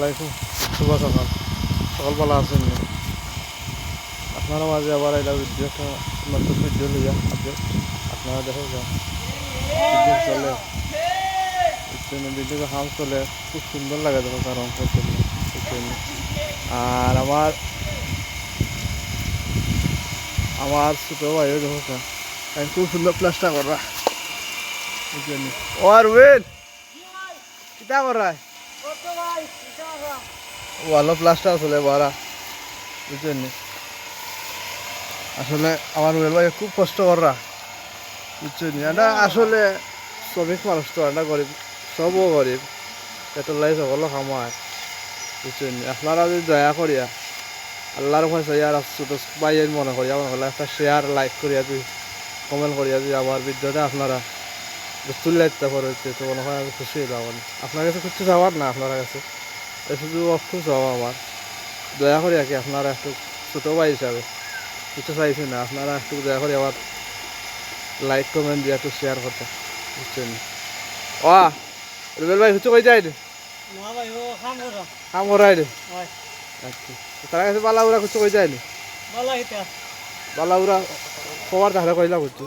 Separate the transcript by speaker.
Speaker 1: আলাইকুম, শুভ সকাল। সকালবেলা আছেন না? আপনারা মাঝে আবার এটা ভিডিওটা নতুন ভিডিও লইয়া আপডেট আপনারা দেখো যা ভিডিও চলে, ভিডিও হাম চলে, খুব সুন্দর লাগে দেখো তার অঙ্কের জন্য। আর আমার ছোটো ভাইও দেখো খুব সুন্দর প্লাস্টার করা বুঝলেন। ও আর ওয়েল কিতা করায় ভালো প্লাস্টার আসলে বারা বুঝলেন। আসলে আমার ওয়েল ভাই খুব কষ্ট করা বুঝছেন। এটা আসলে শ্রমিক মানুষ তো, এটা গরিব, সবও গরিব, পেট্রোল লাই সকলও খামায় বুঝছেন। আপনারা যদি দয়া করিয়া আল্লাহর কাছে আর ছোটো বাইয়ের মনে করিয়া আমার হলে একটা শেয়ার লাইক করিয়া তুই কমেন্ট করিয়া যদি আমার ভিডিওটা আপনারা তুলে দিতে পারো, তো মনে হয় আমি খুশি হইলাম। আপনার কাছে কিছু চাওয়ার না, আপনার কাছে শুধু খুব চাওয়া আমার, দয়া করি আর কি আপনারা একটু ছোটো ভাই হিসাবে কিছু চাইছি না, আপনারা একটু দয়া করে আবার লাইক কমেন্ট দিয়ে একটু শেয়ার করতে বুঝছেন। রুবেল ভাই কিছু কই যায় কাম করাই রে। আচ্ছা, তার কাছে বালাউরা কিছু কই যায়নি, বালাউরা খবর তাহলে কইলা করছো।